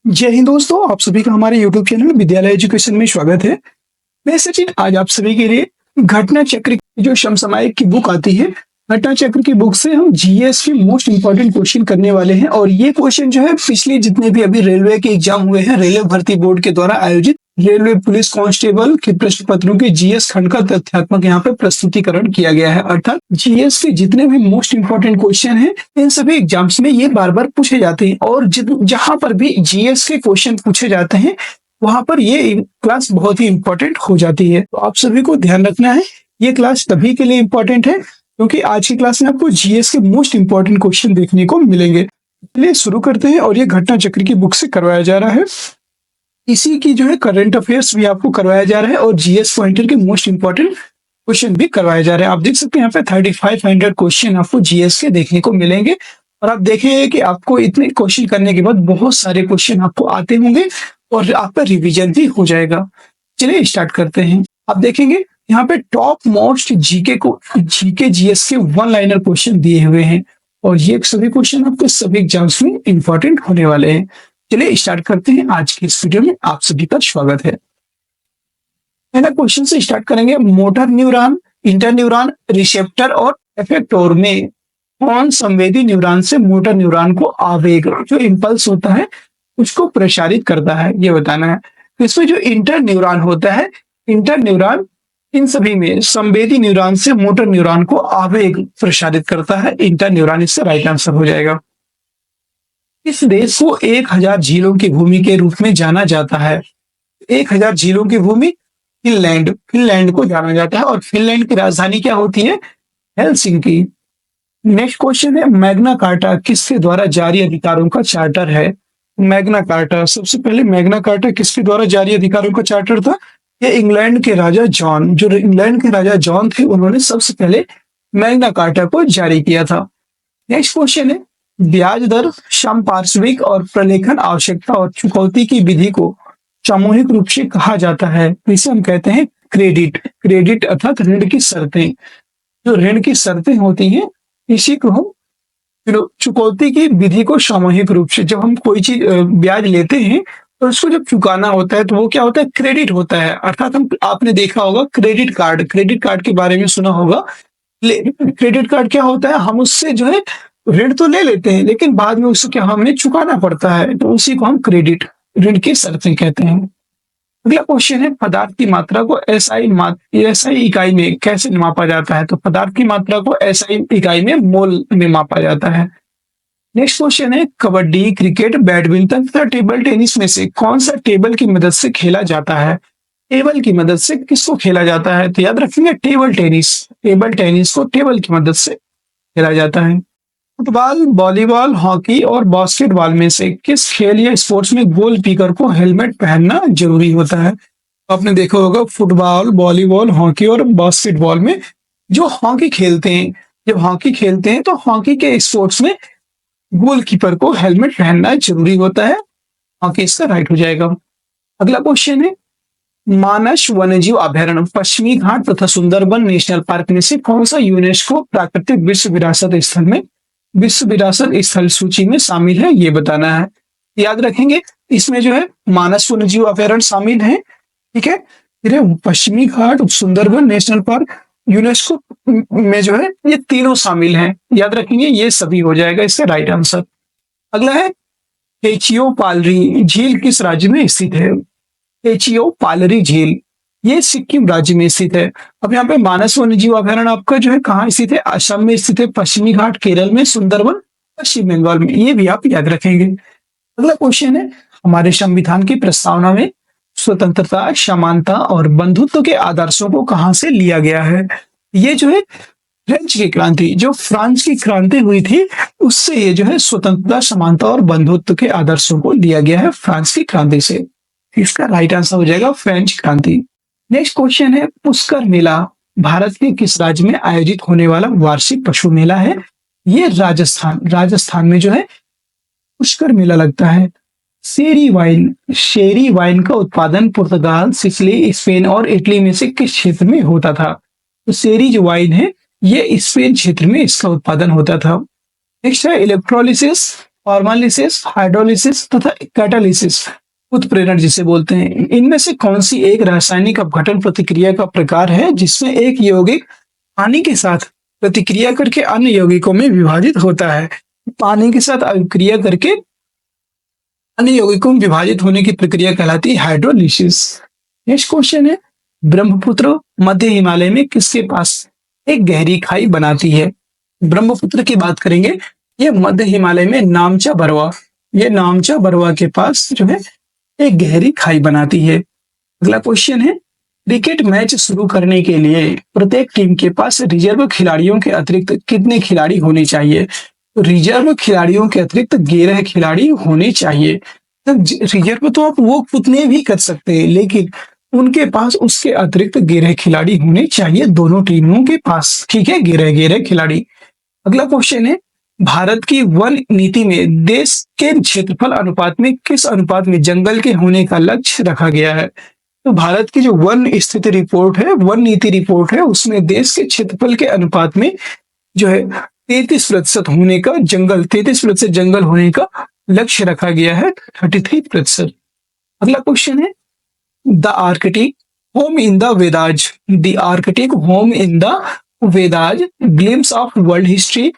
जय हिंद दोस्तों, आप सभी का हमारे YouTube चैनल विद्यालय एजुकेशन में स्वागत है। मैं सचिन आज आप सभी के लिए घटना चक्र की जो समसामयिक की बुक आती है, घटना चक्र की बुक से हम जीएस के मोस्ट इंपॉर्टेंट क्वेश्चन करने वाले हैं। और ये क्वेश्चन जो है पिछले जितने भी अभी रेलवे के एग्जाम हुए हैं, रेलवे भर्ती बोर्ड के द्वारा आयोजित रेलवे पुलिस कांस्टेबल के प्रश्न पत्रों के जीएस खंड का तथ्यात्मक यहाँ पे प्रस्तुतिकरण किया गया है। अर्थात जीएस के जितने भी मोस्ट इंपॉर्टेंट क्वेश्चन हैं, इन सभी एग्जाम्स में ये बार बार पूछे जाते हैं। और जहां पर भी जीएस के क्वेश्चन पूछे जाते हैं, वहां पर ये क्लास बहुत ही इंपॉर्टेंट हो जाती है। तो आप सभी को ध्यान रखना है, ये क्लास तभी के लिए इंपॉर्टेंट है क्योंकि आज की क्लास में आपको जीएस के मोस्ट इंपॉर्टेंट क्वेश्चन देखने को मिलेंगे। चलिए शुरू करते हैं। और ये घटना चक्र की बुक से करवाया जा रहा है। इसी की जो है करंट अफेयर्स भी आपको करवाया जा रहा है और जीएस पॉइंटर के मोस्ट इंपॉर्टेंट क्वेश्चन भी करवाए जा रहे हैं। आप देख सकते हैं यहाँ पे 3500 क्वेश्चन आपको जीएस के देखने को मिलेंगे। और आप देखेंगे कि आपको इतने क्वेश्चन करने के बाद बहुत सारे क्वेश्चन आपको आते होंगे और आपका रिवीजन भी हो जाएगा। चलिए स्टार्ट करते हैं। आप देखेंगे यहाँ पे टॉप मोस्ट जीके जीएस के वन लाइनर क्वेश्चन दिए हुए हैं और ये सभी क्वेश्चन आपके सभी एग्जाम्स में इंपॉर्टेंट होने वाले हैं। चलिए स्टार्ट करते हैं। आज की इस वीडियो में आप सभी का स्वागत है। पहला क्वेश्चन से स्टार्ट करेंगे। मोटर न्यूरॉन, इंटरन्यूरॉन, रिसेप्टर और इफेक्टर में कौन संवेदी न्यूरॉन से मोटर न्यूरॉन को आवेग जो इंपल्स होता है उसको प्रसारित करता है, ये बताना है। इसमें जो इंटरन्यूरॉन होता है, इंटरन्यूरॉन इन सभी में संवेदी न्यूरॉन से मोटर न्यूरॉन को आवेग प्रसारित करता है। इंटरन्यूरॉन इससे राइट आंसर हो जाएगा। इस देश को 1000 झीलों की भूमि के रूप में जाना जाता है। 1000 झीलों की भूमि फिनलैंड को जाना जाता है। और फिनलैंड की राजधानी क्या होती है? हेलसिंकी। नेक्स्ट क्वेश्चन है, मैग्ना कार्टा किसके द्वारा जारी अधिकारों का चार्टर है? मैग्ना कार्टा, सबसे पहले मैग्ना कार्टा किसके द्वारा जारी अधिकारों का चार्टर था? ये इंग्लैंड के राजा जॉन, जो इंग्लैंड के राजा जॉन थे, उन्होंने सबसे पहले मैग्ना कार्टा को जारी किया था। नेक्स्ट क्वेश्चन है, ब्याज दर, समपार्श्विक और प्रलेखन आवश्यकता और चुकौती की विधि को सामूहिक रूप से कहा जाता है। इसे हम कहते हैं क्रेडिट अर्थात ऋण की शर्तें। जो ऋण की शर्तें होती हैं इसी को हम चुकौती की विधि को सामूहिक रूप से, जब हम कोई चीज ब्याज लेते हैं तो उसको जब चुकाना होता है तो वो क्या होता है? क्रेडिट होता है। अर्थात आपने देखा होगा क्रेडिट कार्ड के बारे में सुना होगा। क्रेडिट कार्ड क्या होता है? हम उससे जो है ऋण तो ले लेते हैं लेकिन बाद में उसको क्या हमें चुकाना पड़ता है, तो उसी को हम क्रेडिट ऋण की शर्तें कहते हैं। अगला क्वेश्चन है, पदार्थ की मात्रा को एसआई इकाई में कैसे मापा जाता है? तो पदार्थ की मात्रा को एसआई इकाई में मोल में मापा जाता है। नेक्स्ट क्वेश्चन है, कबड्डी, क्रिकेट, बैडमिंटन तथा टेबल टेनिस में से कौन सा टेबल की मदद से खेला जाता है? टेबल की मदद से किसको खेला जाता है? तो याद रखेंगे टेबल टेनिस को टेबल की मदद से खेला जाता है। फुटबॉल, वॉलीबॉल, हॉकी और बास्केटबॉल में से किस खेल या स्पोर्ट्स में गोल कीपर को हेलमेट पहनना जरूरी होता है? आपने देखा होगा फुटबॉल, वॉलीबॉल, हॉकी और बास्केटबॉल में जो हॉकी खेलते हैं, जब हॉकी खेलते हैं तो हॉकी के स्पोर्ट्स में गोलकीपर को हेलमेट पहनना जरूरी होता है। हॉकी इसका राइट हो जाएगा। अगला क्वेश्चन है, मानस वन्यजीव अभयारण्य पश्चिमी घाट तथा सुंदरबन नेशनल पार्क में से कौन सा यूनेस्को प्राकृतिक विश्व विरासत स्थल सूची में शामिल है? ये बताना है। याद रखेंगे इसमें जो है मानस वन्यजीव अभयारण्य शामिल है, ठीक है। फिर पश्चिमी घाट, सुंदरबन नेशनल पार्क, यूनेस्को में जो है ये तीनों शामिल हैं। याद रखेंगे ये सभी हो जाएगा इससे राइट आंसर। अगला है, टेचियो पालरी झील किस राज्य में स्थित है? टेचियो पालरी झील ये सिक्किम राज्य में स्थित है। अब यहाँ पे मानस वन्यजीव अभयारण्य आपका जो है कहाँ स्थित है? असम में स्थित है, पश्चिमी घाट केरल में, सुंदरबन पश्चिम बंगाल में। ये भी आप याद रखेंगे। अगला क्वेश्चन है, हमारे संविधान की प्रस्तावना में स्वतंत्रता, समानता और बंधुत्व के आदर्शों को कहाँ से लिया गया है? ये जो है फ्रेंच की क्रांति, जो फ्रांस की क्रांति हुई थी उससे ये जो है स्वतंत्रता, समानता और बंधुत्व के आदर्शों को लिया गया है फ्रांस की क्रांति से। इसका राइट आंसर हो जाएगा फ्रेंच क्रांति। नेक्स्ट क्वेश्चन है, पुष्कर मेला भारत के किस राज्य में आयोजित होने वाला वार्षिक पशु मेला है? ये राजस्थान में जो है पुष्कर मेला लगता है। शेरी वाइन का उत्पादन पुर्तगाल, सिसिली, स्पेन और इटली में से किस क्षेत्र में होता था? तो शेरी जो वाइन है ये स्पेन क्षेत्र में इसका उत्पादन होता था। नेक्स्ट है, इलेक्ट्रोलिसिस फॉर्मालिसिस, हाइड्रोलिसिस तथा कैटालिसिस, उत्प्रेरण जिसे बोलते हैं। इनमें से कौन सी एक रासायनिक अपघटन प्रतिक्रिया का प्रकार है जिसमें एक यौगिक पानी के साथ प्रतिक्रिया करके अन्य यौगिकों में विभाजित होता है? पानी के साथ अभिक्रिया करके अन्य यौगिकों में विभाजित होने की प्रक्रिया कहलाती है हाइड्रोलिसिस। नेक्स्ट क्वेश्चन है, ब्रह्मपुत्र मध्य हिमालय में किसके पास एक गहरी खाई बनाती है? ब्रह्मपुत्र की बात करेंगे, ये मध्य हिमालय में नामचा बरवा, ये नामचा बरवा के पास जो है एक गहरी खाई बनाती है। अगला क्वेश्चन है, क्रिकेट मैच शुरू करने के लिए प्रत्येक टीम के पास रिजर्व खिलाड़ियों के अतिरिक्त कितने खिलाड़ी होने चाहिए? तो रिजर्व खिलाड़ियों के अतिरिक्त 11 खिलाड़ी होने चाहिए। तब रिजर्व तो आप वो कितने भी कर सकते हैं, लेकिन उनके पास उसके अतिरिक्त 11 खिलाड़ी होने चाहिए दोनों टीमों के पास। ठीक है, 11 खिलाड़ी। अगला क्वेश्चन है, भारत की वन नीति में देश के क्षेत्रफल अनुपात में किस अनुपात में जंगल के होने का लक्ष्य रखा गया है? तो भारत की जो वन स्थिति रिपोर्ट है, वन नीति रिपोर्ट है, उसमें देश के क्षेत्रफल के अनुपात में जो है 33% होने का जंगल, 33% जंगल होने का लक्ष्य रखा गया है, 33%। अगला क्वेश्चन है, the Arctic home in the Vedas, the Arctic home in the Vedas, glimpse of world history,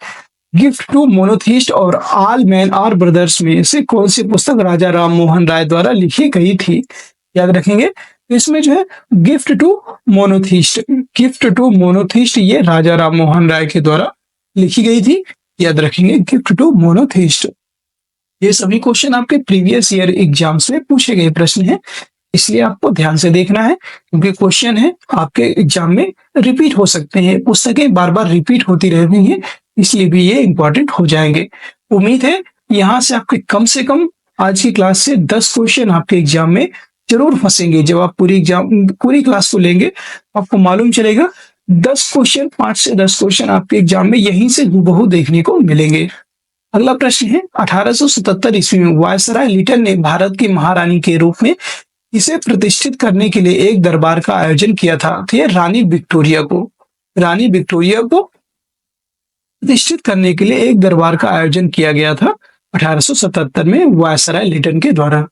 gift to monotheist और ऑल मैन आर ब्रदर्स में से कौन सी पुस्तक राजा राम मोहन राय द्वारा लिखी गई थी? याद रखेंगे, इसमें जो है gift to monotheist, gift to monotheist ये राजा राम मोहन राय के द्वारा लिखी गई थी। याद रखेंगे, गिफ्ट टू मोनोथिस्ट। ये सभी क्वेश्चन आपके प्रीवियस ईयर एग्जाम्स में पूछे गए प्रश्न हैं, इसलिए आपको ध्यान से देखना है, क्योंकि क्वेश्चन है आपके एग्जाम में रिपीट हो सकते हैं, पुस्तकें बार बार रिपीट होती रहती हैं, इसलिए भी ये इंपॉर्टेंट हो जाएंगे। उम्मीद है यहाँ से कम आज की क्लास से 10 क्वेश्चन आपके एग्जाम में जरूर फंसेंगे। जब आप पूरी क्लास को लेंगे, आपको मालूम चलेगा 10 क्वेश्चन, 5 से 10 क्वेश्चन आपके एग्जाम में यहीं से हूबहू देखने को मिलेंगे। अगला प्रश्न है, 1877 ईस्वी में वायसराय लिटन ने भारत की महारानी के रूप में इसे प्रतिष्ठित करने के लिए एक दरबार का आयोजन किया था। तो ये रानी विक्टोरिया को प्रतिष्ठित करने के लिए एक दरबार का आयोजन किया गया था 1877 में वायसराय लिटन के द्वारा।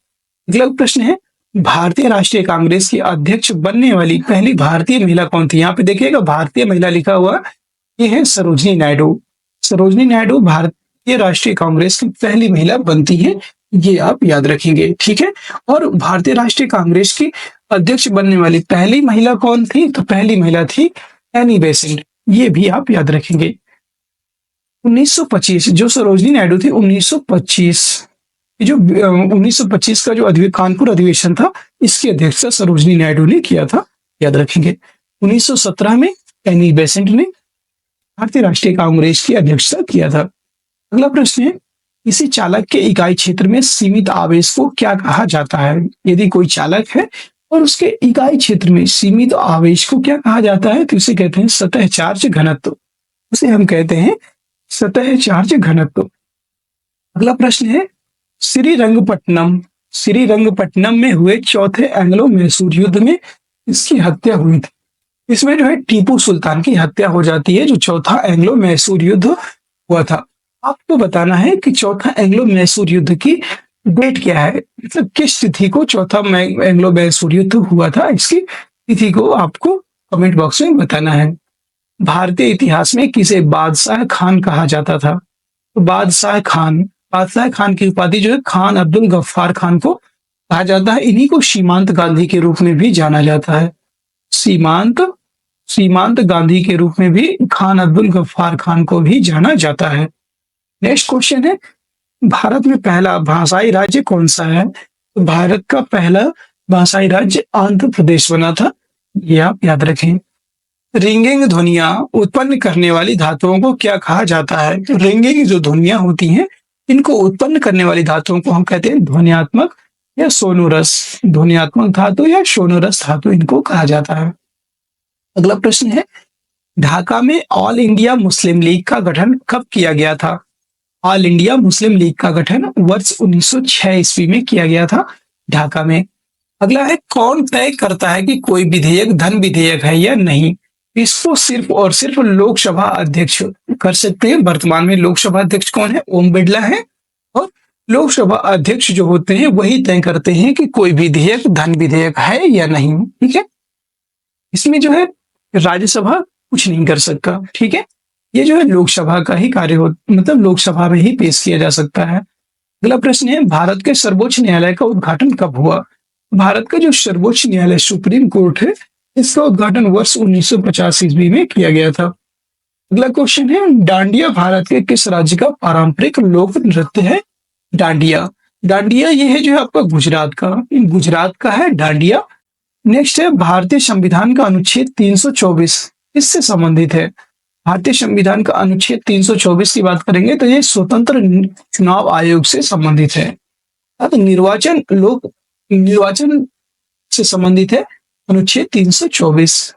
अगला प्रश्न है, भारतीय राष्ट्रीय कांग्रेस की अध्यक्ष बनने वाली पहली भारतीय महिला कौन थी? यहाँ पे देखिएगा भारतीय महिला लिखा हुआ, ये है सरोजनी नायडू। सरोजनी नायडू भारतीय राष्ट्रीय कांग्रेस की पहली महिला बनती है, ये आप याद रखेंगे। ठीक है, और भारतीय राष्ट्रीय कांग्रेस की अध्यक्ष बनने वाली पहली महिला कौन थी? तो पहली महिला थी एनी बेसेंट, ये भी आप याद रखेंगे। 1925 जो सरोजनी नायडू थी, 1925 का जो कानपुर अधिवेशन था, इसकी अध्यक्षता सरोजनी नायडू ने किया था, याद रखेंगे। 1917 में एनी बेसेंट ने भारतीय राष्ट्रीय कांग्रेस की अध्यक्षता किया था। अगला प्रश्न है, किसी चालक के इकाई क्षेत्र में सीमित आवेश को क्या कहा जाता है? यदि कोई चालक है और उसके इकाई क्षेत्र में सीमित आवेश को क्या कहा जाता है? तो इसे कहते हैं सतह चार्ज घनत्व, उसे हम कहते हैं सतह चार्ज घनत्व। अगला प्रश्न है, श्रीरंगपट्टनम में हुए चौथे एंग्लो मैसूर युद्ध में इसकी हत्या हुई थी। इसमें जो है टीपू सुल्तान की हत्या हो जाती है, जो चौथा एंग्लो मैसूर युद्ध हुआ था। आपको बताना है कि चौथा एंग्लो मैसूर युद्ध की डेट क्या है, मतलब किस तिथि को चौथा एंग्लो मैसूर युद्ध हुआ था, इसकी तिथि को आपको कमेंट बॉक्स में बताना है। भारतीय इतिहास में किसे बादशाह खान कहा जाता था? तो बादशाह खान की उपाधि जो है खान अब्दुल गफ्फार खान को कहा जाता है। इन्हीं को सीमांत गांधी के रूप में भी जाना जाता है। सीमांत गांधी के रूप में भी खान अब्दुल गफ्फार खान को भी जाना जाता है। नेक्स्ट क्वेश्चन है, भारत में पहला भाषाई राज्य कौन सा है? तो भारत का पहला भाषाई राज्य आंध्र प्रदेश बना था, ये आप याद रखें। रिंगिंग ध्वनियां उत्पन्न करने वाली धातुओं को क्या कहा जाता है? तो रिंगिंग जो ध्वनियां होती हैं, इनको उत्पन्न करने वाली धातुओं को हम कहते हैं ध्वन्यात्मक या सोनोरस, ध्वन्यात्मक धातु या सोनोरस धातु इनको कहा जाता है। अगला प्रश्न है, ढाका में ऑल इंडिया मुस्लिम लीग का गठन कब किया गया था? ऑल इंडिया मुस्लिम लीग का गठन वर्ष 1906 ईस्वी में किया गया था ढाका में। अगला है, कौन तय करता है कि कोई विधेयक धन विधेयक है या नहीं? इसको सिर्फ और सिर्फ लोकसभा अध्यक्ष कर सकते हैं। वर्तमान में लोकसभा अध्यक्ष कौन है? ओम बिड़ला है। और लोकसभा अध्यक्ष जो होते हैं वही तय करते हैं कि कोई विधेयक धन विधेयक है या नहीं। ठीक है, इसमें जो है राज्यसभा कुछ नहीं कर सकता। ठीक है, ये जो है लोकसभा का ही कार्य हो, मतलब लोकसभा में ही पेश किया जा सकता है। अगला प्रश्न है, भारत के सर्वोच्च न्यायालय का उद्घाटन कब हुआ? भारत का जो सर्वोच्च न्यायालय सुप्रीम कोर्ट है, इसका उद्घाटन वर्ष 1950 ईस्वी में किया गया था। अगला क्वेश्चन है, डांडिया भारत के किस राज्य का पारंपरिक लोक नृत्य है? डांडिया, डांडिया ये है जो है आपका गुजरात का, गुजरात का है डांडिया। नेक्स्ट है, भारतीय संविधान का अनुच्छेद 324 इससे संबंधित है। भारतीय संविधान का अनुच्छेद 324 की बात करेंगे तो ये स्वतंत्र चुनाव आयोग से संबंधित है। अब निर्वाचन से संबंधित है अनुच्छेद 324।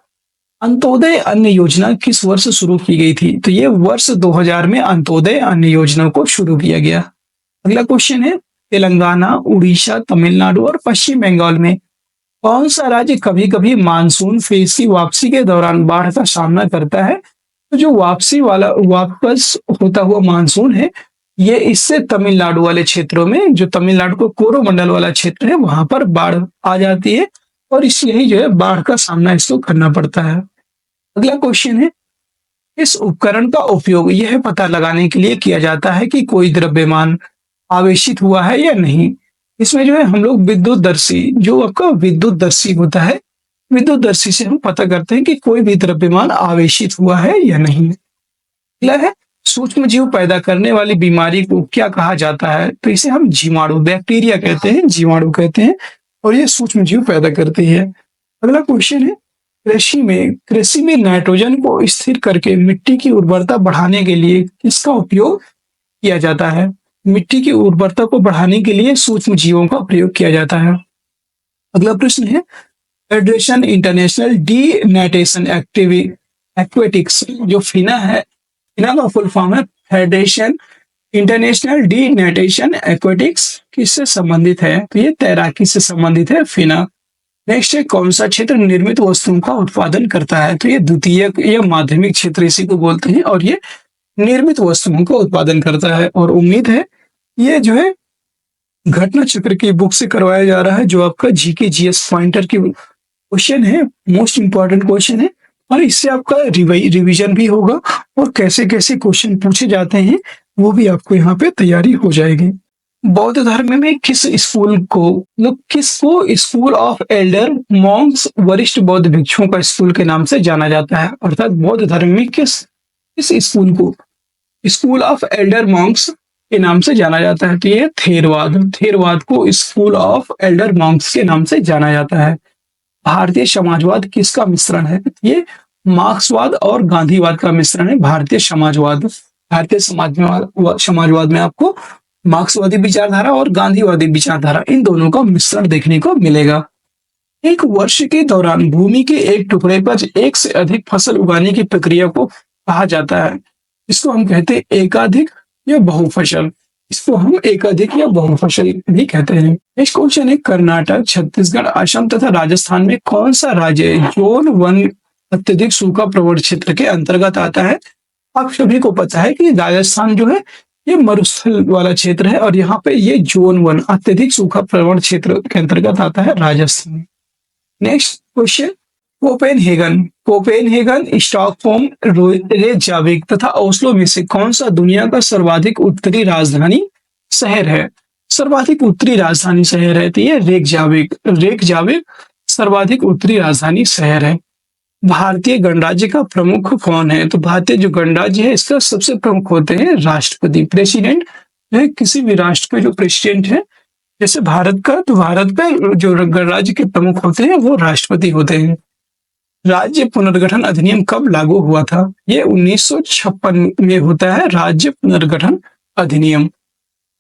अंत्योदय अन्न योजना किस वर्ष शुरू की गई थी? तो ये वर्ष 2000 में अंत्योदय अन्न योजना को शुरू किया गया। अगला क्वेश्चन है, तेलंगाना, उड़ीसा, तमिलनाडु और पश्चिम बंगाल में कौन सा राज्य कभी कभी मानसून फेज की वापसी के दौरान बाढ़ का सामना करता है? तो जो वापस होता हुआ मानसून है, ये इससे तमिलनाडु वाले क्षेत्रों में, जो तमिलनाडु को कोरोमंडल वाला क्षेत्र है, वहां पर बाढ़ आ जाती है और इसलिए ही जो है बाढ़ का सामना इसको करना पड़ता है। अगला क्वेश्चन है, इस उपकरण का उपयोग यह पता लगाने के लिए किया जाता है कि कोई द्रव्यमान आवेशित हुआ है या नहीं। इसमें जो है हम लोग विद्युतदर्शी, जो आपका विद्युतदर्शी होता है, विद्युतदर्शी से हम पता करते हैं कि कोई भी द्रव्यमान आवेशित हुआ है या नहीं। अगला है, सूक्ष्म जीव पैदा करने वाली बीमारी को क्या कहा जाता है? तो इसे हम जीवाणु, बैक्टीरिया कहते हैं, जीवाणु कहते हैं, और ये सूक्ष्म जीव पैदा करती है। अगला क्वेश्चन है, कृषि में नाइट्रोजन को स्थिर करके मिट्टी की उर्वरता बढ़ाने के लिए किसका उपयोग किया जाता है? मिट्टी की उर्वरता को बढ़ाने के लिए सूक्ष्म जीवों का प्रयोग किया जाता है। अगला प्रश्न है, फेडरेशन इंटरनेशनल डी नेटेशन एक्वेटिक्स, जो फिना है, फिना का फुल फॉर्म है फेडरेशन इंटरनेशनल डी नेटेशन एक्वेटिक्स, किससे संबंधित है? तो ये तैराकी से संबंधित है फिना। नेक्स्ट है, कौन सा क्षेत्र निर्मित वस्तुओं का उत्पादन करता है? तो ये द्वितीयक या माध्यमिक क्षेत्र इसी को बोलते हैं, और ये निर्मित वस्तुओं का उत्पादन करता है। और उम्मीद है ये जो है घटना चक्र की बुक से करवाया जा रहा है, जो आपका जीके जीएस पॉइंटर की क्वेश्चन है, मोस्ट इंपॉर्टेंट क्वेश्चन है, और इससे आपका रिवीजन भी होगा और कैसे कैसे क्वेश्चन पूछे जाते हैं वो भी आपको यहाँ पे तैयारी हो जाएगी। बौद्ध धर्म में किस स्कूल को स्कूल ऑफ एल्डर मॉन्क्स, वरिष्ठ बौद्ध भिक्षुओं का स्कूल के नाम से जाना जाता है? अर्थात बौद्ध धर्म में किस स्कूल को स्कूल ऑफ एल्डर मॉन्क्स के नाम से जाना जाता है? तो ये थेरवाद को स्कूल ऑफ एल्डर मॉन्क्स के नाम से जाना जाता है। भारतीय समाजवाद किसका मिश्रण है? ये मार्क्सवाद और गांधीवाद का मिश्रण है भारतीय समाजवाद। भारतीय समाजवाद में आपको मार्क्सवादी विचारधारा और गांधीवादी विचारधारा, इन दोनों का मिश्रण देखने को मिलेगा। एक वर्ष के दौरान भूमि के एक टुकड़े पर एक से अधिक फसल उगाने की प्रक्रिया को कहा जाता है। इसको हम कहते हैं एकाधिक या बहुफसल। इसको हम एकाधिक या बहुफसल भी कहते हैं। नेक्स्ट क्वेश्चन है, कर्नाटक, छत्तीसगढ़, असम तथा राजस्थान में कौन सा राज्य जोन 1 अत्यधिक सूखा प्रवण क्षेत्र के अंतर्गत आता है? आप सभी को पता है कि राजस्थान जो है ये मरुस्थल वाला क्षेत्र है, और यहाँ पे ये जोन 1 अत्यधिक सूखा प्रवण क्षेत्र के अंतर्गत आता है Rajasthan. Next question, Copenhagen, Stockholm, Reykjavik तथा ओस्लो में से कौन सा दुनिया का सर्वाधिक उत्तरी राजधानी शहर है? सर्वाधिक उत्तरी राजधानी शहर है तो ये रेकजाविक सर्वाधिक उत्तरी राजधानी शहर है। भारतीय गणराज्य का प्रमुख कौन है? तो भारतीय जो गणराज्य है इसका सबसे प्रमुख होते हैं राष्ट्रपति, प्रेसिडेंट। किसी भी राष्ट्र के जो प्रेसिडेंट है, जैसे भारत का, तो भारत का जो गणराज्य के प्रमुख होते हैं वो राष्ट्रपति होते हैं। राज्य पुनर्गठन अधिनियम कब लागू हुआ था? ये 1956 में होता है राज्य पुनर्गठन अधिनियम।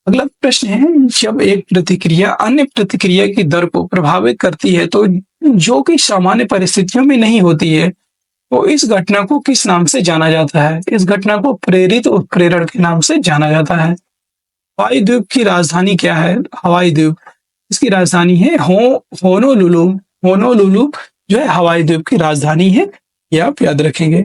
अगला प्रश्न है, जब एक प्रतिक्रिया अन्य प्रतिक्रिया की दर को प्रभावित करती है तो जो कि सामान्य परिस्थितियों में नहीं होती है, तो इस घटना को किस नाम से जाना जाता है? इस घटना को प्रेरित उत्प्रेरण के नाम से जाना जाता है। हवाई द्वीप की राजधानी क्या है? हवाई द्वीप, इसकी राजधानी है होनोलुलु जो है हवाई द्वीप की राजधानी है, यह आप याद रखेंगे।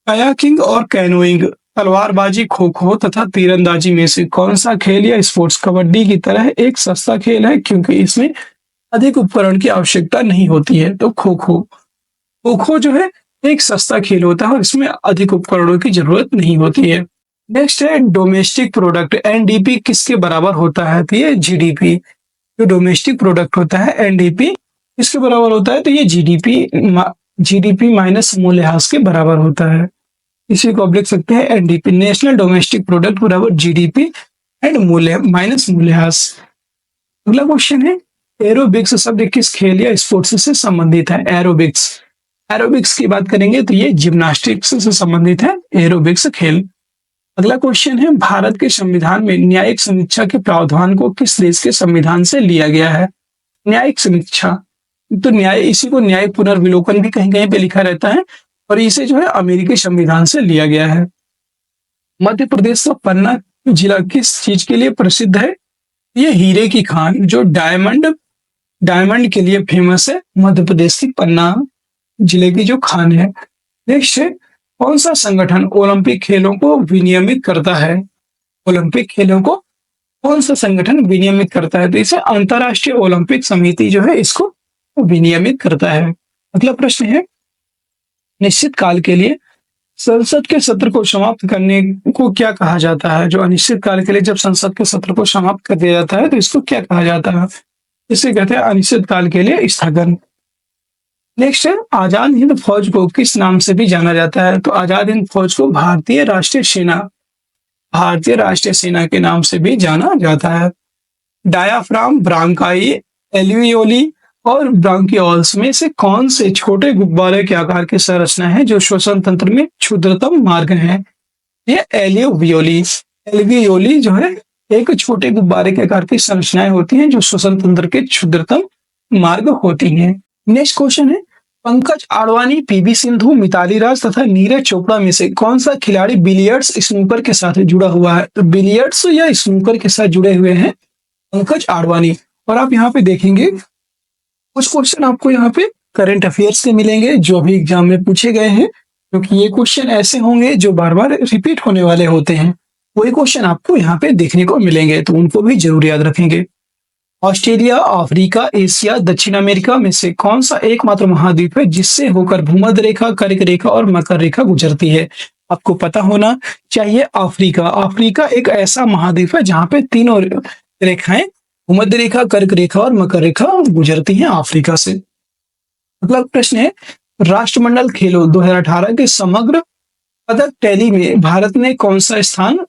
कायाकिंग और कैनोइंग तलवारबाजी, खो खो तथा तीरंदाजी में से कौन सा खेल या स्पोर्ट्स कबड्डी की तरह एक सस्ता खेल है, क्योंकि इसमें अधिक उपकरण की आवश्यकता नहीं होती है? तो खो खो। खो खो जो है एक सस्ता खेल होता है और इसमें अधिक उपकरणों की जरूरत नहीं होती है। नेक्स्ट है डोमेस्टिक प्रोडक्ट, एनडीपी किसके बराबर होता है? तो ये जीडीपी। जो डोमेस्टिक प्रोडक्ट होता है एनडीपी किसके बराबर होता है? तो ये जीडीपी जीडीपी माइनस मूल्यह्रास के बराबर होता है। इसी को आप लिख सकते हैं एनडीपी, नेशनल डोमेस्टिक प्रोडक्ट बराबर जीडीपी एंड मूल्य माइनस मूल्यह्रास। अगला क्वेश्चन है एरोबिक्स शब्द किस खेल या स्पोर्ट्स से संबंधित है? एरोबिक्स। एरोबिक्स की बात करेंगे तो ये जिम्नास्टिक्स से संबंधित है एरोबिक्स खेल। अगला क्वेश्चन है भारत के संविधान में न्यायिक समीक्षा के प्रावधान को किस देश के संविधान से लिया गया है? न्यायिक समीक्षा, तो न्याय, इसी को न्यायिक पुनर्विलोकन भी कहीं कहीं पे लिखा रहता है और इसे जो है अमेरिकी संविधान से लिया गया है। मध्य प्रदेश का पन्ना जिला किस चीज के लिए प्रसिद्ध है? ये हीरे की खान, जो डायमंड के लिए फेमस है, मध्य प्रदेश की पन्ना जिले की जो खान है। नेक्स्ट है कौन सा संगठन ओलंपिक खेलों को विनियमित करता है? ओलंपिक खेलों को कौन सा संगठन विनियमित करता है? तो इसे अंतरराष्ट्रीय ओलंपिक समिति जो है इसको विनियमित करता है। अगला प्रश्न है निश्चित काल के लिए संसद के सत्र को समाप्त करने को क्या कहा जाता है? जो अनिश्चित काल के लिए जब संसद के सत्र को समाप्त कर दिया जाता है तो इसको क्या कहा जाता है? इसे कहते हैं अनिश्चित काल के लिए स्थगन। नेक्स्ट है आजाद हिंद फौज को किस नाम से भी जाना जाता है? तो आजाद हिंद फौज को भारतीय राष्ट्रीय सेना के नाम से भी जाना जाता है। डायाफ्राम, ब्रांकाई, एल्वियोली और ब्रांकियोल्स में से कौन से छोटे गुब्बारे के आकार की संरचना है जो श्वसन तंत्र में क्षुद्रतम मार्ग है? ये एल्वियोली जो है एक छोटे गुब्बारे के आकार की संरचनाएं होती हैं जो श्वसन तंत्र के क्षुद्रतम मार्ग होती हैं। नेक्स्ट क्वेश्चन है पंकज आडवाणी, पीवी सिंधु, मिताली राज तथा नीरज चोपड़ा में से कौन सा खिलाड़ी बिलियर्ड्स स्नूकर के साथ जुड़ा हुआ है? तो बिलियर्ड्स या स्नूकर के साथ जुड़े हुए हैं पंकज आडवाणी। और आप यहाँ पे देखेंगे कुछ क्वेश्चन आपको यहाँ पे करंट अफेयर्स से मिलेंगे जो अभी एग्जाम में पूछे गए हैं, क्योंकि ये क्वेश्चन ऐसे होंगे जो बार बार रिपीट होने वाले होते हैं। वही क्वेश्चन आपको यहाँ पे देखने को मिलेंगे तो उनको भी जरूर याद रखेंगे। ऑस्ट्रेलिया, अफ्रीका, एशिया, दक्षिण अमेरिका में से कौन सा एकमात्र महाद्वीप है जिससे होकर भूमध्य रेखा, कर्क रेखा और मकर रेखा गुजरती है? आपको पता होना चाहिए अफ्रीका। अफ्रीका एक ऐसा महाद्वीप है जहां पे तीनों रेखाएं भूमध्य रेखा, कर्क रेखा और मकर रेखा गुजरती हैं अफ्रीका से। अगला प्रश्न है राष्ट्रमंडल खेलों 2018 के समग्र पदक टैली में भारत ने कौन सा स्थान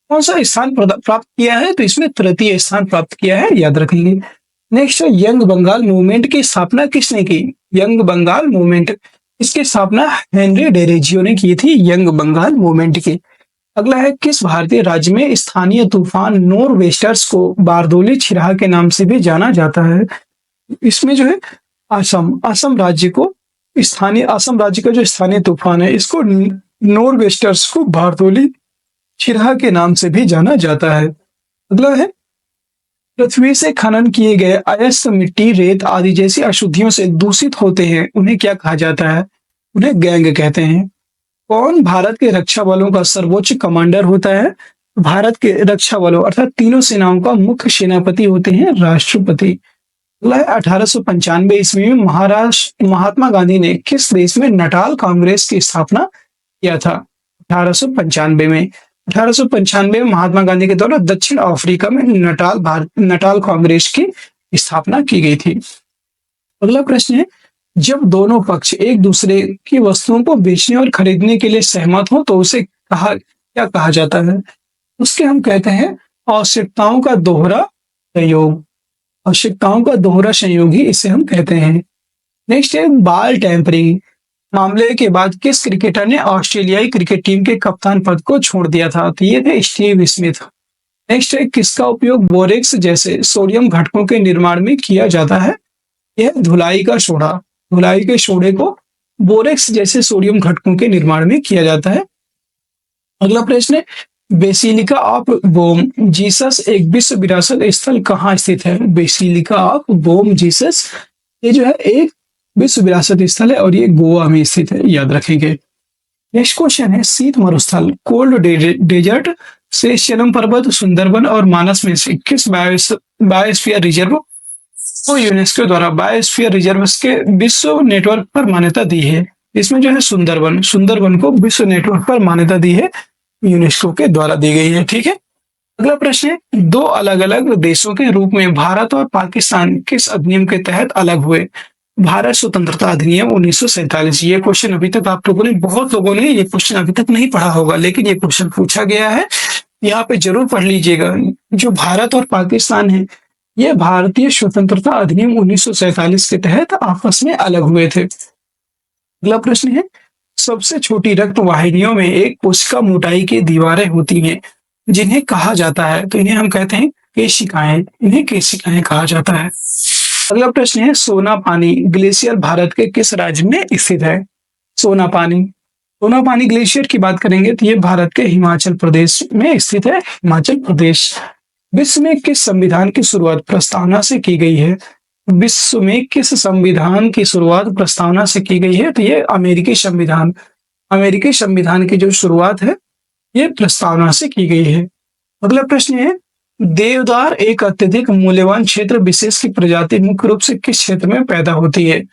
प्राप्त किया है? तो इसमें तृतीय स्थान प्राप्त किया है, याद रखेंगे। नेक्स्ट है यंग बंगाल मूवमेंट की स्थापना किसने की? यंग बंगाल मूवमेंट, इसकी स्थापना हेनरी डेरेजियो ने की थी, यंग बंगाल मूवमेंट की। अगला है किस भारतीय राज्य में स्थानीय तूफान नॉरवेस्टर्स को बारदोली छिरहा के नाम से भी जाना जाता है? इसमें जो है असम राज्य का जो स्थानीय तूफान है इसको नॉरवेस्टर्स को बारदोली छिरहा के नाम से भी जाना जाता है। अगला है पृथ्वी से खनन किए गए अयस्क, मिट्टी, रेत आदि जैसी अशुद्धियों से दूषित होते हैं, उन्हें क्या कहा जाता है? उन्हें गैंग कहते हैं। कौन भारत के रक्षा बलों का सर्वोच्च कमांडर होता है? भारत के रक्षा बलों अर्थात तीनों सेनाओं का मुख्य सेनापति होते हैं राष्ट्रपति। अगला है 1895 ईस्वी में महात्मा गांधी ने किस देश में नटाल कांग्रेस की स्थापना किया था? 1895 में महात्मा गांधी के द्वारा दक्षिण अफ्रीका में नटाल कांग्रेस की स्थापना की गई थी। अगला प्रश्न है जब दोनों पक्ष एक दूसरे की वस्तुओं को बेचने और खरीदने के लिए सहमत हो तो उसे क्या कहा जाता है? उसके हम कहते हैं आवश्यकताओं का दोहरा संयोग ही इसे हम कहते हैं। नेक्स्ट है बाल टेम्परिंग मामले के बाद किस क्रिकेटर ने ऑस्ट्रेलियाई क्रिकेट टीम के कप्तान पद को छोड़ दिया था? तो ये थे स्टीव स्मिथ। नेक्स्ट है किसका उपयोग बोरेक्स जैसे सोडियम घटकों के निर्माण में किया जाता है? यह धुलाई के सोडे को बोरेक्स जैसे सोडियम घटकों के निर्माण में किया जाता है। अगला प्रश्न है बेसिलिका ऑफ बोम जीसस एक विश्व विरासत स्थल कहाँ स्थित है? बेसिलिका ऑफ बोम जीसस ये जो है एक विश्व विरासत स्थल है और ये गोवा में स्थित है, याद रखेंगे। नेक्स्ट क्वेश्चन है शीत मरुस्थल कोल्ड डेजर्ट शेषचलम पर्वत सुंदरबन और मानस में से किस बायोस्फीयर रिजर्व को यूनेस्को द्वारा बायोस्फीयर रिजर्व के विश्व नेटवर्क पर मान्यता दी है? इसमें जो है सुंदरबन को विश्व नेटवर्क पर मान्यता दी है, यूनेस्को के द्वारा दी गई है। ठीक है, अगला प्रश्न है दो अलग अलग देशों के रूप में भारत और पाकिस्तान किस अधिनियम के तहत अलग हुए? भारत स्वतंत्रता अधिनियम 1947। ये क्वेश्चन अभी तक आप लोगों ने बहुत लोगों ने ये क्वेश्चन अभी तक नहीं पढ़ा होगा, लेकिन ये क्वेश्चन पूछा गया है, यहाँ पे जरूर पढ़ लीजिएगा। जो भारत और पाकिस्तान है ये भारतीय स्वतंत्रता अधिनियम 1947 के तहत आपस में अलग हुए थे। अगला प्रश्न है सबसे छोटी रक्त वाहिनियों में एक कोशिका मोटाई की दीवारें होती हैं जिन्हें कहा जाता है, तो इन्हें हम कहते हैं केशिकाएं, इन्हें केशिकाएं कहा जाता है। अगला प्रश्न है सोना पानी ग्लेशियर भारत के किस राज्य में स्थित है? सोना पानी ग्लेशियर की बात करेंगे तो ये भारत के हिमाचल प्रदेश में स्थित है, हिमाचल प्रदेश। विश्व में किस संविधान की शुरुआत प्रस्तावना से की गई है? विश्व में किस संविधान की शुरुआत प्रस्तावना से की गई है? तो ये अमेरिकी संविधान की जो शुरुआत है ये प्रस्तावना से की गई है। अगला प्रश्न है देवदार एक अत्यधिक मूल्यवान क्षेत्र विशेष की प्रजाति मुख्य रूप से किस क्षेत्र में पैदा होती है?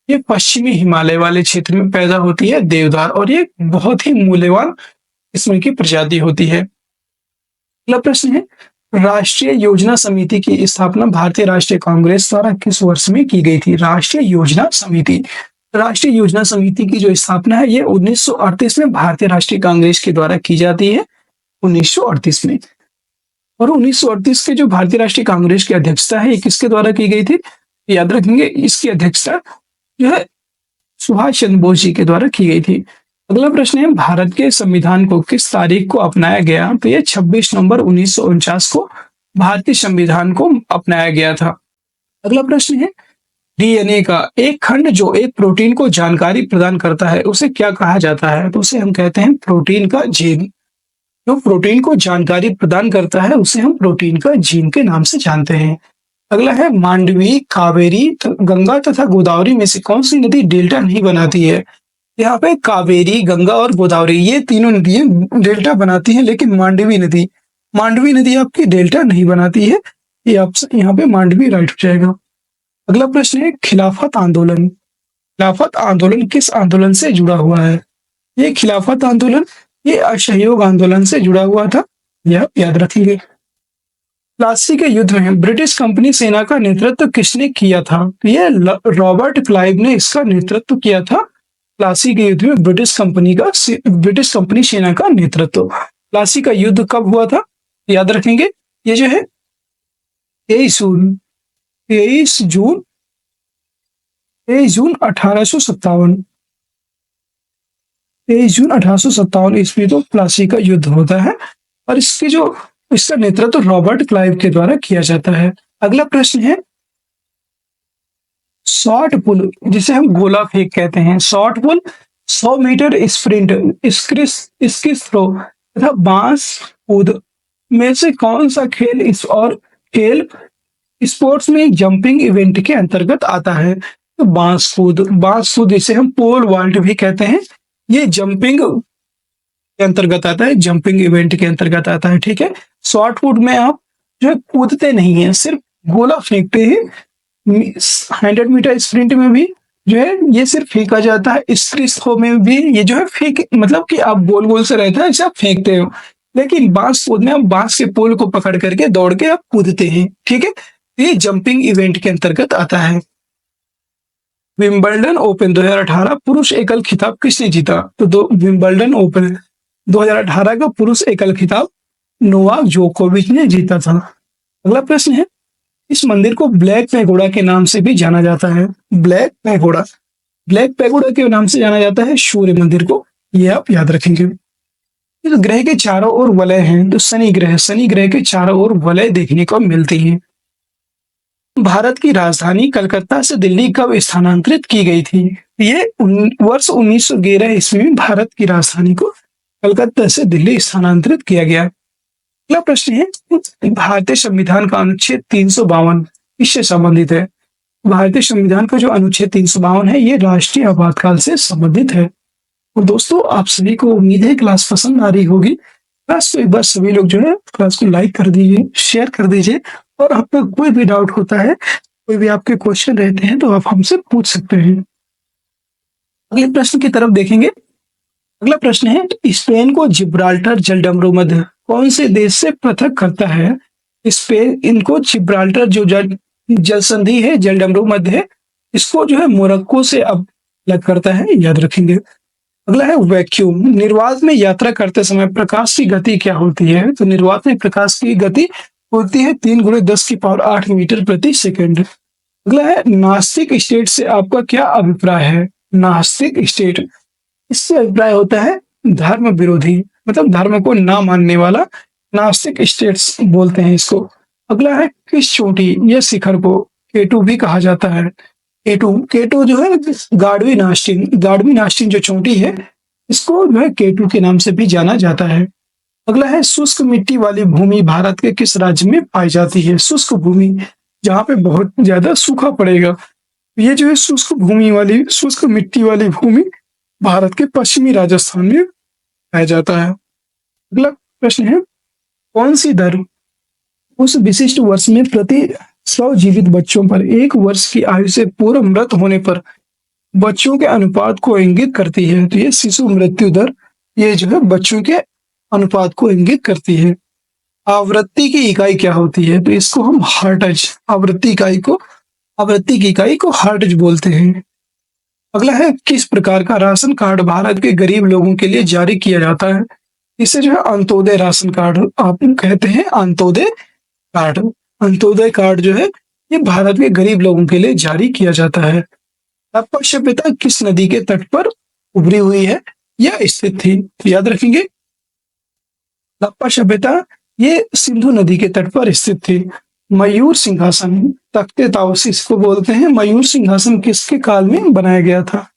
ये पश्चिमी हिमालय वाले क्षेत्र में पैदा होती है देवदार, और ये बहुत ही मूल्यवान किस्म की प्रजाति होती है। अगला प्रश्न है राष्ट्रीय योजना समिति की स्थापना भारतीय राष्ट्रीय कांग्रेस द्वारा किस वर्ष में की गई थी? राष्ट्रीय योजना समिति की जो स्थापना है ये 1938 में भारतीय राष्ट्रीय कांग्रेस के द्वारा की जाती है, 1938 में। और 1938 के जो भारतीय राष्ट्रीय कांग्रेस की अध्यक्षता है ये किसके द्वारा की गई थी? याद रखेंगे इसकी अध्यक्षता जो है सुभाष चंद्र बोस जी के द्वारा की गई थी। अगला प्रश्न है भारत के संविधान को किस तारीख को अपनाया गया? तो ये 26 नवंबर 1949 को भारतीय संविधान को अपनाया गया था। अगला प्रश्न है डीएनए का एक खंड जो एक प्रोटीन को जानकारी प्रदान करता है उसे क्या कहा जाता है? तो उसे हम कहते हैं प्रोटीन का जीन। जो प्रोटीन को जानकारी प्रदान करता है उसे हम प्रोटीन का जीन के नाम से जानते हैं। अगला है मांडवी कावेरी गंगा तथा गोदावरी में से कौन सी नदी डेल्टा नहीं बनाती है? यहाँ पे कावेरी गंगा और गोदावरी ये तीनों नदियां डेल्टा बनाती हैं, लेकिन मांडवी नदी आपकी डेल्टा नहीं बनाती है। ये आप यहाँ पे मांडवी राइट हो जाएगा। अगला प्रश्न है खिलाफत आंदोलन किस आंदोलन से जुड़ा हुआ है? ये खिलाफत आंदोलन ये असहयोग आंदोलन से जुड़ा हुआ था, यह याद रखिए। प्लासी के युद्ध में ब्रिटिश कंपनी सेना का नेतृत्व किसने किया था? तो ये रॉबर्ट क्लाइव ने इसका नेतृत्व किया था। प्लासी के युद्ध में ब्रिटिश कंपनी सेना का नेतृत्व। प्लासी का युद्ध कब हुआ था? याद रखेंगे ये जो है 23 जून 1857 ईस्वी तो प्लासी का युद्ध होता है, और इसका नेतृत्व रॉबर्ट क्लाइव के द्वारा किया जाता है। अगला प्रश्न है शॉर्ट पुल जिसे हम गोला फेंक कहते हैं, शॉर्ट पुल 100 मीटर स्प्रिंट स्किस थ्रो तथा बांस कूद में से कौन सा खेल स्पोर्ट्स में जंपिंग इवेंट के अंतर्गत आता है? तो बांस कूद इसे हम पोल वॉल्ट भी कहते हैं, ये जंपिंग के अंतर्गत आता है, जंपिंग इवेंट के अंतर्गत आता है। ठीक है, शॉर्ट पुट में आप जो है कूदते नहीं है, सिर्फ गोला फेंकते हैं। 100 मीटर स्प्रिंट में भी जो है ये सिर्फ फेंका जाता है, स्क्रिस थ्रो में भी ये जो है फेंक मतलब कि आप गोल गोल से रहता है, इसे आप फेंकते हो। लेकिन बांस कूद में आप बांस के पोल को पकड़ करके दौड़ के आप कूदते हैं। ठीक है, ये जंपिंग इवेंट के अंतर्गत आता है। विंबलडन ओपन 2018 पुरुष एकल खिताब किसने जीता? तो विंबलडन ओपन 2018 का पुरुष एकल खिताब नोवाक जोकोविच ने जीता था। अगला प्रश्न है इस मंदिर को ब्लैक पैगोडा के नाम से भी जाना जाता है। ब्लैक पैगोडा के नाम से जाना जाता है सूर्य मंदिर को, ये आप याद रखेंगे। इस ग्रह के चारों ओर वलय हैं, तो शनि ग्रह के चारों ओर वलय देखने को मिलती है। भारत की राजधानी कलकत्ता से दिल्ली कब स्थानांतरित की गई थी? ये वर्ष 1911 ईस्वी में भारत की राजधानी को कलकत्ता से दिल्ली स्थानांतरित किया गया। अगला प्रश्न है भारतीय संविधान का अनुच्छेद 352 किससे संबंधित है? भारतीय संविधान का जो अनुच्छेद 352 है ये राष्ट्रीय आपातकाल से संबंधित है। और दोस्तों आप सभी को उम्मीद है क्लास पसंद आ रही होगी। क्लास को एक बार सभी लोग जो है क्लास को लाइक कर दीजिए, शेयर कर दीजिए और आपका कोई भी डाउट होता है, कोई भी आपके क्वेश्चन रहते हैं तो आप हमसे पूछ सकते हैं। अगले प्रश्न की तरफ देखेंगे। अगला प्रश्न है, स्पेन को जिब्राल्टर जलडमरू मध्य कौन से देश से पृथक करता है? स्पेन इनको जिब्राल्टर जो जल संधि है, जलडमरू मध्य है, इसको जो है मोरक्को से अब अलग करता है, याद रखेंगे। अगला है वैक्यूम। निर्वात में यात्रा करते समय प्रकाश की गति क्या होती है? तो निर्वात में प्रकाश की गति होती है 3 × 10⁸ मीटर प्रति सेकंड। अगला है नास्तिक स्टेट से आपका क्या अभिप्राय है? नास्तिक स्टेट, इससे अभिप्राय होता है धर्म विरोधी, मतलब धर्म को ना मानने वाला, नास्तिक स्टेट्स बोलते हैं इसको। अगला है किस चोटी या शिखर को केटू भी कहा जाता है? केटू जो है गाढ़वी नास्टिन जो चोटी है, इसको जो है केटू के नाम से भी जाना जाता है। अगला है शुष्क मिट्टी वाली भूमि भारत के किस राज्य में पाई जाती है? शुष्क भूमि, जहाँ पे बहुत ज्यादा सूखा पड़ेगा, ये जो है शुष्क मिट्टी वाली भूमि भारत के पश्चिमी राजस्थान में पाया जाता है। अगला प्रश्न है, कौन सी दर उस विशिष्ट वर्ष में प्रति 100 जीवित बच्चों पर 1 वर्ष की आयु से पूर्व मृत होने पर बच्चों के अनुपात को इंगित करती है? तो ये शिशु मृत्यु दर, ये जो है बच्चों के अनुपात को इंगित करती है। आवृत्ति की इकाई क्या होती है? तो इसको हम हर्ट्ज, आवृत्ति की इकाई को हर्ट्ज बोलते हैं। अगला है, किस प्रकार का राशन कार्ड भारत के गरीब लोगों के लिए जारी किया जाता है? इसे जो है अंत्योदय राशन कार्ड आप कहते हैं। अंत्योदय कार्ड जो है ये भारत के गरीब लोगों के लिए जारी किया जाता है। हड़प्पा सभ्यता किस नदी के तट पर उभरी हुई है या स्थित थी? याद रखेंगे, हड़प्पा सभ्यता ये सिंधु नदी के तट पर स्थित थी। मयूर सिंहासन, तख्ते ताउसी को बोलते हैं। मयूर सिंहासन किसके काल में बनाया गया था?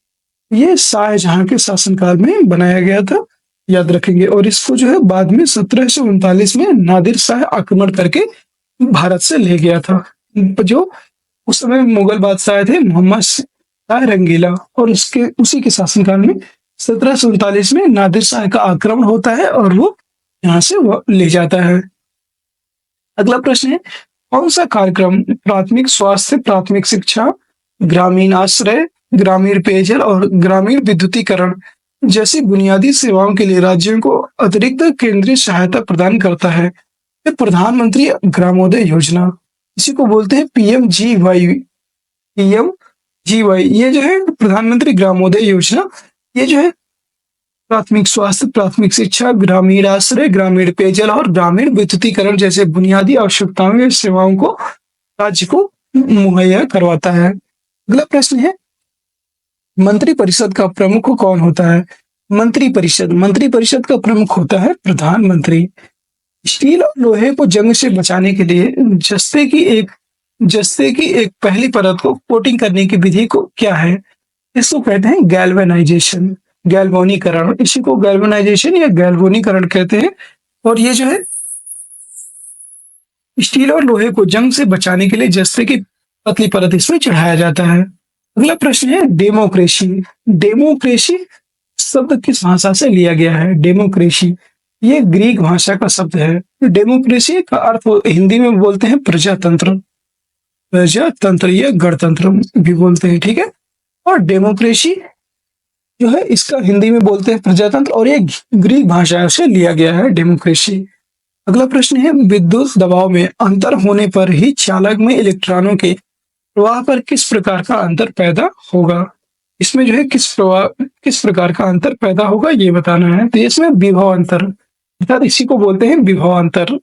ये शाहजहां के शासनकाल में बनाया गया था, याद रखेंगे। और इसको जो है बाद में 1739 में नादिर शाह आक्रमण करके भारत से ले गया था। जो उस समय मुगल बादशाह थे मोहम्मद शाह रंगीला, और उसी के शासनकाल में 1739 में नादिर शाह का आक्रमण होता है और वो यहाँ से वो ले जाता है। अगला प्रश्न है, कौन सा कार्यक्रम प्राथमिक स्वास्थ्य, प्राथमिक शिक्षा, ग्रामीण आश्रय, ग्रामीण पेयजल और ग्रामीण विद्युतीकरण जैसी बुनियादी सेवाओं के लिए राज्यों को अतिरिक्त केंद्रीय सहायता प्रदान करता है? प्रधानमंत्री ग्रामोदय योजना, इसी को बोलते हैं पीएमजीवाई। ये जो है प्रधानमंत्री ग्रामोदय योजना, ये जो है प्राथमिक स्वास्थ्य, प्राथमिक शिक्षा, ग्रामीण आश्रय, ग्रामीण पेयजल और ग्रामीण विद्युतीकरण जैसे बुनियादी आवश्यकताओं या सेवाओं को राज्य को मुहैया करवाता है। अगला प्रश्न है, मंत्रिपरिषद का प्रमुख कौन होता है? मंत्रिपरिषद का प्रमुख होता है प्रधानमंत्री। स्टील और लोहे को जंग से बचाने के लिए जस्ते की एक पहली परत को कोटिंग करने की विधि को क्या है? इसको कहते हैं गैल्वेनाइजेशन, गैल्वनीकरण। इसी को गैल्वेनाइजेशन या गैल्वनीकरण कहते हैं। और ये जो है स्टील और लोहे को जंग से बचाने के लिए जस्ते की पतली परत इसमें चढ़ाया जाता है। अगला प्रश्न है, डेमोक्रेसी शब्द किस भाषा से लिया गया है? डेमोक्रेसी ये ग्रीक भाषा का शब्द है। डेमोक्रेसी का अर्थ हिंदी में बोलते हैं प्रजातंत्र या गणतंत्र भी बोलते हैं, ठीक है। और डेमोक्रेसी जो है इसका हिंदी में बोलते हैं प्रजातंत्र, और ये ग्रीक भाषा से लिया गया है डेमोक्रेसी। अगला प्रश्न है, विद्युत दबाव में अंतर होने पर ही चालक में इलेक्ट्रॉनों के प्रवाह पर किस प्रकार का अंतर पैदा होगा? इसमें जो है किस प्रकार का अंतर पैदा होगा ये बताना है। तो इसमें विभव अंतर, अर्थात इसी को बोलते हैं विभव अंतर।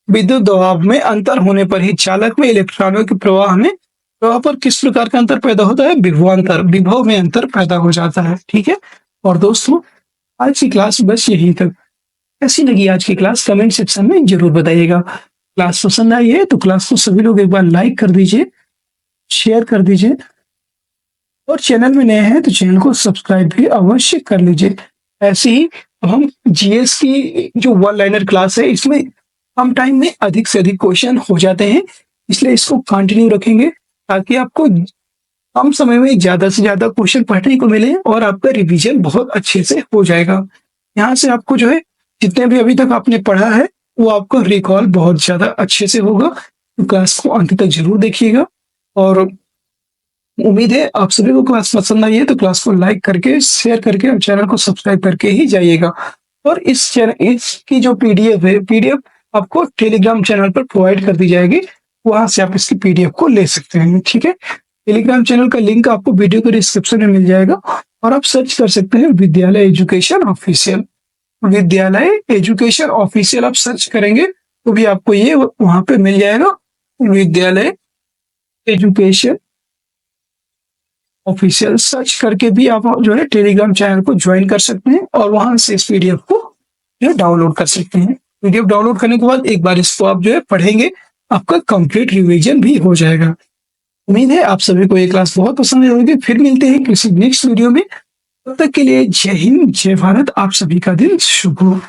विद्युत दबाव में अंतर होने पर ही चालक में इलेक्ट्रॉनों के प्रवाह पर किस प्रकार का अंतर पैदा होता है? विभव में अंतर पैदा हो जाता है, ठीक है। और दोस्तों आज की क्लास बस यही तक। कैसी लगी आज की क्लास कमेंट सेक्शन में जरूर बताइएगा। क्लास पसंद आई है तो क्लास को सभी लोग एक बार लाइक कर दीजिए, शेयर कर दीजिए, और चैनल में नए हैं तो चैनल को सब्सक्राइब भी अवश्य कर लीजिए। ऐसे ही हम जीएस की जो 1 लाइनर क्लास है इसमें कम टाइम में अधिक से अधिक क्वेश्चन हो जाते हैं, इसलिए इसको कंटिन्यू रखेंगे ताकि आपको कम समय में ज्यादा से ज्यादा क्वेश्चन पढ़ने को मिले और आपका रिवीजन बहुत अच्छे से हो जाएगा। यहाँ से आपको जो है जितने भी अभी तक आपने पढ़ा है वो आपका रिकॉल बहुत ज्यादा अच्छे से होगा। तो क्लास को अंत तक जरूर देखिएगा और उम्मीद है आप सभी को क्लास पसंद आई है, तो क्लास को लाइक करके शेयर करके और चैनल को सब्सक्राइब करके ही जाइएगा। और इस चैनल इसकी जो पीडीएफ है, पीडीएफ आपको टेलीग्राम चैनल पर प्रोवाइड कर दी जाएगी, वहां से आप इसकी पीडीएफ को ले सकते हैं। ठीक है, टेलीग्राम चैनल का लिंक आपको वीडियो के डिस्क्रिप्शन में मिल जाएगा और आप सर्च कर सकते हैं विद्यालय एजुकेशन ऑफिशियल। विद्यालय एजुकेशन ऑफिशियल आप सर्च करेंगे तो भी आपको ये वहां पे मिल जाएगा, विद्यालय एजुकेशन ऑफिशियल सर्च करके भी आप जो है टेलीग्राम चैनल को ज्वाइन कर सकते हैं और वहां से इस पीडीएफ को जो है डाउनलोड कर सकते हैं। पीडीएफ डाउनलोड करने के बाद एक बार इसको आप जो है पढ़ेंगे, आपका कंप्लीट रिवीजन भी हो जाएगा। उम्मीद है आप सभी को ये क्लास बहुत पसंद आई होगी। फिर मिलते हैं किसी नेक्स्ट वीडियो में, तब तक के लिए जय हिंद, जय भारत। आप सभी का दिन शुभ हो।